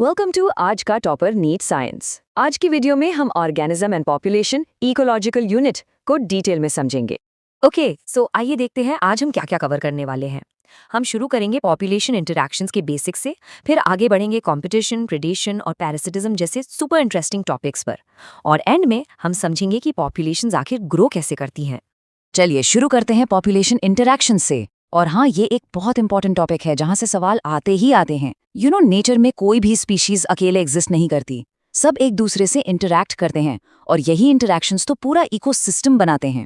Welcome to आज का topper NEET science. आज की वीडियो में हम organism and population ecological unit को डिटेल में समझेंगे। ओके, सो आइए देखते हैं आज हम क्या क्या कवर करने वाले हैं। हम शुरू करेंगे पॉपुलेशन इंटरैक्शंस के बेसिक्स से, फिर आगे बढ़ेंगे कंपटीशन, प्रेडेशन और पैरासिटिज्म जैसे सुपर इंटरेस्टिंग टॉपिक्स पर, और एंड में हम समझेंगे कि पॉपुलेशंस आखिर ग्रो कैसे करती हैं। चलिए शुरू करते हैं पॉपुलेशन इंटरैक्शन से। और हाँ, ये एक बहुत इंपॉर्टेंट टॉपिक है जहाँ से सवाल आते ही आते हैं। नेचर में कोई भी स्पीशीज अकेले एग्जिस्ट नहीं करती, सब एक दूसरे से इंटरैक्ट करते हैं और यही इंटरैक्शंस तो पूरा इकोसिस्टम बनाते हैं।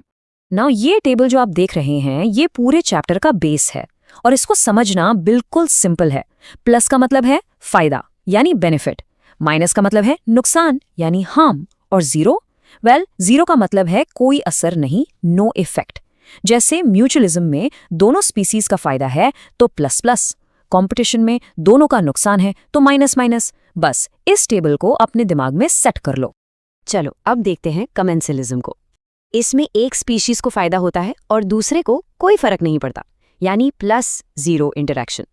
नाउ ये टेबल जो आप देख रहे हैं ये पूरे चैप्टर का बेस है और इसको समझना बिल्कुल सिंपल है। प्लस का मतलब है फायदा यानी बेनिफिट, माइनस का मतलब है नुकसान यानी हार्म, और जीरो का मतलब है कोई असर नहीं, नो इफेक्ट। जैसे म्यूचुअलिज्म में दोनों स्पीसीज का फायदा है तो प्लस प्लस, कंपटीशन में दोनों का नुकसान है तो माइनस माइनस। बस इस टेबल को अपने दिमाग में सेट कर लो। चलो अब देखते हैं कमेंसलिज्म को। इसमें एक स्पीशीज को फायदा होता है और दूसरे को कोई फर्क नहीं पड़ता, यानी plus zero interaction.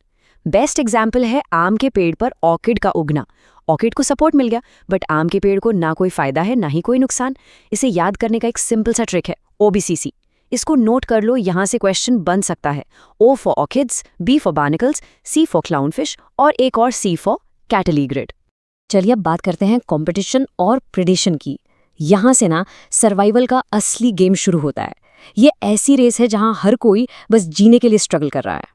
Best example है आम के पेड़ पर ऑर्किड का उगना। ऑर्किड को सपोर्ट मिल गया बट आम के पेड़ को ना कोई फायदा है ना ही कोई नुकसान। इसे याद करने का एक सिंपल सा ट्रिक है OBCC। इसको नोट कर लो, यहाँ से क्वेश्चन बन सकता है। O for orchids, B for barnacles, C for Clownfish और एक और C फॉर कैटलीग्रिड। चलिए अब बात करते हैं कंपटीशन और प्रेडेशन की। यहाँ से ना सर्वाइवल का असली गेम शुरू होता है। ये ऐसी रेस है जहाँ हर कोई बस जीने के लिए स्ट्रगल कर रहा है।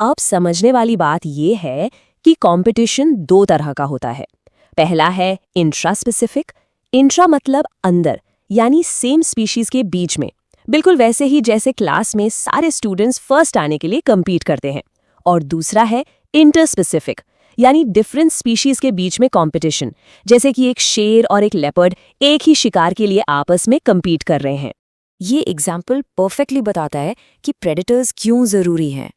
अब समझने वाली बात यह है कि कंपटीशन दो तरह का होता है। पहला है इंट्रा स्पेसिफिक। इंट्रा मतलब अंदर, यानी सेम स्पीशीज के बीच में, बिल्कुल वैसे ही जैसे क्लास में सारे स्टूडेंट्स फर्स्ट आने के लिए compete करते हैं। और दूसरा है इंटर स्पेसिफिक, यानी डिफरेंट स्पीशीज के बीच में कंपटीशन, जैसे कि एक शेर और एक लेपर्ड एक ही शिकार के लिए आपस में compete कर रहे हैं। ये एग्जाम्पल परफेक्टली बताता है कि प्रेडेटर्स क्यों जरूरी हैं।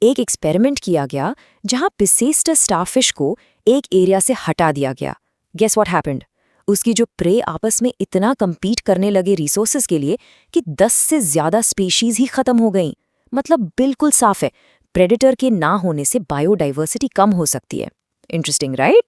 एक एक्सपेरिमेंट किया गया जहां पिसेस्टर स्टारफिश को एक एरिया से हटा दिया गया। Guess what happened? उसकी जो प्रे आपस में इतना compete करने लगे रिसोर्सेज के लिए कि 10 से ज्यादा स्पीशीज ही खत्म हो गईं। मतलब बिल्कुल साफ है, प्रेडेटर के ना होने से बायोडाइवर्सिटी कम हो सकती है। Interesting right?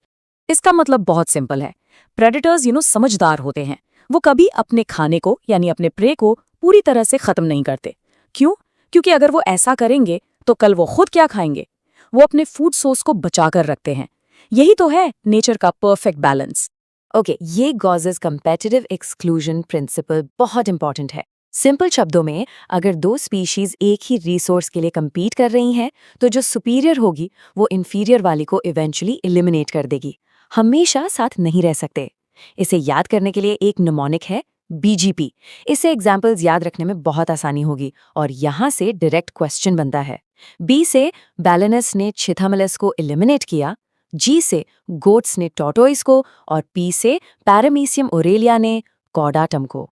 इसका मतलब बहुत सिंपल है। प्रेडेटर्स समझदार होते हैं। वो कभी अपने खाने को यानी अपने प्रे को पूरी तरह से खत्म नहीं करते। क्यों? क्योंकि अगर वो ऐसा करेंगे तो कल वो खुद क्या खाएंगे? वो अपने फूड सोर्स को बचा कर रखते हैं। यही तो है नेचर का परफेक्ट बैलेंस। ओके, ये गॉजेस कंपेटिटिव एक्सक्लूजन प्रिंसिपल बहुत इंपॉर्टेंट है। सिंपल शब्दों में, अगर दो स्पीशीज एक ही रिसोर्स के लिए compete कर रही हैं तो जो सुपीरियर होगी वो इंफीरियर वाली को इवेंचुअली एलिमिनेट कर देगी। हमेशा साथ नहीं रह सकते। इसे याद करने के लिए एक निमोनिक है BGP। इससे एग्जाम्पल्स याद रखने में बहुत आसानी होगी और यहाँ से डायरेक्ट क्वेश्चन बनता है। B से बैलेनस ने छिथामलस को एलिमिनेट किया, G से गोट्स ने टॉर्टोइस को और P से पैरामीसियम ओरेलिया ने कॉडाटम को।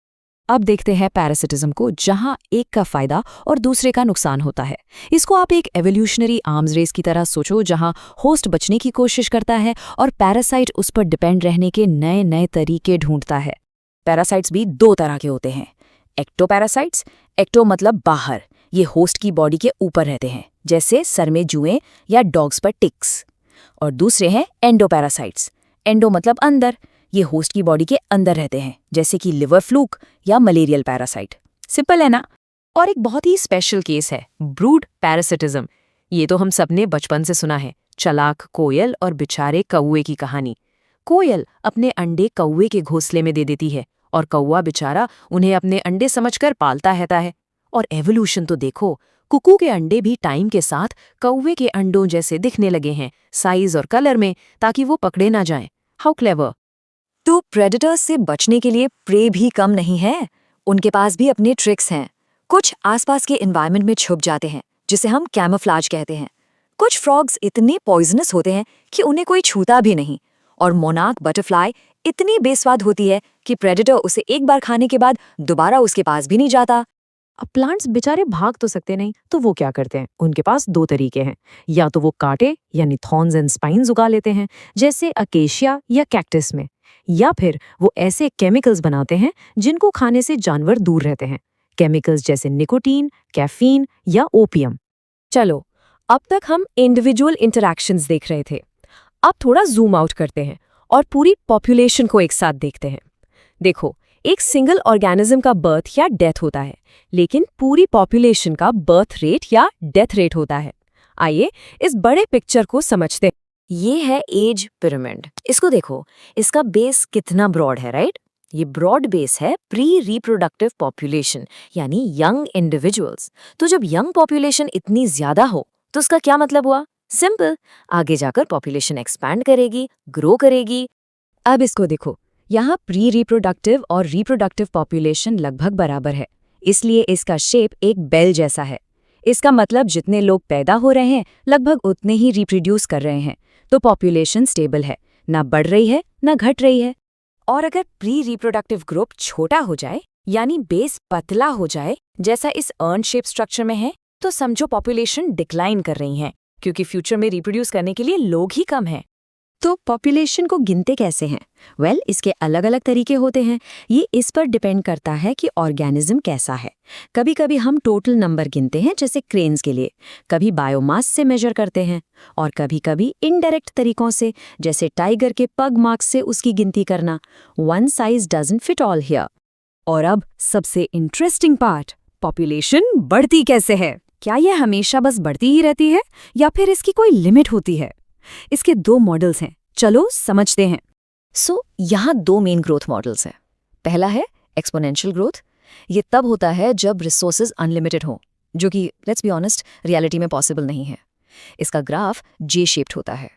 अब देखते हैं पैरासिटिज्म को, जहाँ एक का फायदा और दूसरे का नुकसान होता है। इसको आप एक एवोल्यूशनरी आर्म्स रेस की तरह सोचो, जहाँ होस्ट बचने की कोशिश करता है और पैरासाइट उस पर डिपेंड रहने के नए नए तरीके ढूंढता है। पैरासाइट्स भी दो तरह के होते हैं। एक्टोपैरासाइट्स, एक्टो मतलब बाहर, ये होस्ट की बॉडी के ऊपर रहते हैं, जैसे सर में जुएं या डॉग्स पर टिक्स। और दूसरे हैं एंडोपैरासाइट्स। एंडो मतलब अंदर, ये होस्ट की बॉडी के अंदर रहते हैं, जैसे कि लिवर फ्लूक या मलेरियल पैरासाइट। सिंपल है ना? और एक बहुत ही स्पेशल केस है ब्रूड पैरासिटिज्म। ये तो हम सबने बचपन से सुना है, चालाक कोयल और बेचारे कौवे की कहानी। कोयल अपने अंडे कौवे के घोंसले में दे देती है और कौवा बेचारा उन्हें अपने अंडे समझकर पालता रहता है। और एवोल्यूशन तो देखो, कुकू के अंडे भी टाइम के साथ कौवे के अंडों जैसे दिखने लगे हैं, साइज और कलर में, ताकि वो पकड़े ना जाएं। How clever! तो प्रेडेटर्स से बचने के लिए प्रे भी कम नहीं है, उनके पास भी अपने ट्रिक्स हैं। कुछ आसपास के एनवायरनमेंट में छुप जाते हैं, जिसे हम कैमोफ्लेज कहते हैं। कुछ फ्रॉग्स इतने पॉइजनस होते हैं कि उन्हें कोई छूता भी नहीं। और मोनार्क बटरफ्लाई इतनी बेस्वाद होती है कि प्रेडेटर उसे एक बार खाने के बाद दोबारा उसके पास भी नहीं जाता। अब प्लांट्स बेचारे भाग तो सकते नहीं, तो वो क्या करते हैं? उनके पास दो तरीके हैं। या तो वो कांटे यानी थॉर्न्स एंड स्पाइन्स उगा लेते हैं, जैसे अकेशिया या कैक्टस में, या फिर वो ऐसे केमिकल्स बनाते हैं जिनको खाने से जानवर दूर रहते हैं। केमिकल्स जैसे निकोटीन, कैफीन या ओपियम। चलो, अब तक हम इंडिविजुअल इंटरैक्शंस देख रहे थे। अब थोड़ा जूम आउट करते हैं और पूरी पॉपुलेशन को एक साथ देखते हैं। देखो, एक सिंगल ऑर्गेनिज्म का बर्थ या डेथ होता है, लेकिन पूरी पॉपुलेशन का बर्थ रेट या डेथ रेट होता है। आइए इस बड़े पिक्चर को समझते हैं। ये है एज पिरामिड। इसको देखो, इसका बेस कितना ब्रॉड है, राइट? ये ब्रॉड बेस है प्री रिप्रोडक्टिव पॉपुलेशन, यानी यंग इंडिविजुअल्स। तो जब यंग पॉपुलेशन इतनी ज्यादा हो तो उसका क्या मतलब हुआ? सिंपल, आगे जाकर पॉपुलेशन एक्सपैंड करेगी, ग्रो करेगी। अब इसको देखो, यहाँ प्री रिप्रोडक्टिव और रिप्रोडक्टिव पॉपुलेशन लगभग बराबर है, इसलिए इसका शेप एक बेल जैसा है। इसका मतलब जितने लोग पैदा हो रहे हैं लगभग उतने ही रिप्रोड्यूस कर रहे हैं, तो पॉपुलेशन स्टेबल है, ना बढ़ रही है ना घट रही है। और अगर प्री रिप्रोडक्टिव ग्रुप छोटा हो जाए, यानी बेस पतला हो जाए, जैसा इस अर्न शेप स्ट्रक्चर में है, तो समझो पॉपुलेशन डिक्लाइन कर रही है, क्योंकि फ्यूचर में रिप्रोड्यूस करने के लिए लोग ही कम हैं। तो पॉपुलेशन को गिनते कैसे हैं? वेल, इसके अलग अलग तरीके होते हैं। ये इस पर डिपेंड करता है कि ऑर्गेनिज्म कैसा है। कभी कभी हम टोटल नंबर गिनते हैं, जैसे क्रेन्स के लिए, कभी बायोमास से मेजर करते हैं, और कभी कभी इनडायरेक्ट तरीकों से, जैसे टाइगर के पग मार्क्स से उसकी गिनती करना। One size doesn't fit all here. और अब सबसे इंटरेस्टिंग पार्ट, पॉपुलेशन बढ़ती कैसे है? क्या यह हमेशा बस बढ़ती ही रहती है या फिर इसकी कोई लिमिट होती है? इसके 2 मॉडल्स हैं, चलो समझते हैं। यहाँ 2 मेन ग्रोथ मॉडल्स हैं। पहला है एक्सपोनेंशियल ग्रोथ। ये तब होता है जब रिसोर्सेज अनलिमिटेड हों, जो कि लेट्स बी ऑनेस्ट रियलिटी में पॉसिबल नहीं है। इसका ग्राफ जे शेप्ड होता है।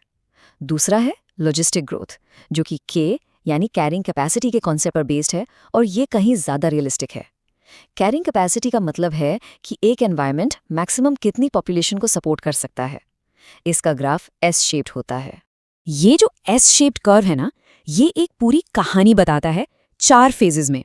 दूसरा है लॉजिस्टिक ग्रोथ, जो कि के यानी कैरिंग कैपेसिटी के कॉन्सेप्ट पर बेस्ड है, और ये कहीं ज़्यादा रियलिस्टिक है। कैरिंग कैपेसिटी का मतलब है कि एक एनवायरनमेंट मैक्सिमम कितनी पॉपुलेशन को सपोर्ट कर सकता है। इसका ग्राफ एस शेप्ड होता है। ये जो एस शेप्ड कर्व है ना, ये एक पूरी कहानी बताता है 4 फेजेस में।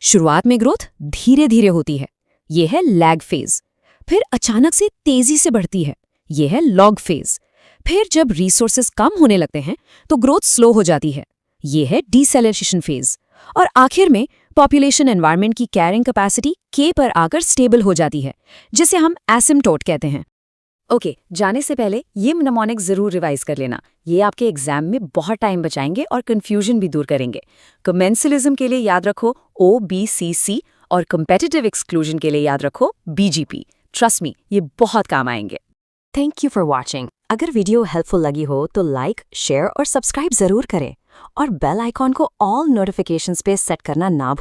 शुरुआत में ग्रोथ धीरे धीरे होती है, ये है लैग फेज। फिर अचानक से तेजी से बढ़ती है, ये है लॉग फेज। फिर जब रिसोर्सेज कम होने लगते हैं तो ग्रोथ स्लो हो जाती है, ये है डिसेलेरेशन फेज। और आखिर में पॉपुलेशन एनवायरनमेंट की कैरिंग कैपेसिटी के पर आकर स्टेबल हो जाती है, जिसे हम एसिम्प्टोट कहते हैं। ओके, जाने से पहले ये मनेमोनिक जरूर रिवाइज कर लेना, ये आपके एग्जाम में बहुत टाइम बचाएंगे और कंफ्यूजन भी दूर करेंगे। कमेंसलिज्म के लिए याद रखो OBCC, और कम्पेटिटिव एक्सक्लूजन के लिए याद रखो BGP। ट्रस्ट मी, ये बहुत काम आएंगे। Thank you for watching. अगर वीडियो हेल्पफुल लगी हो तो लाइक, शेयर और सब्सक्राइब जरूर करें, और बेल आइकॉन को ऑल नोटिफिकेशंस पे सेट करना ना भूलें।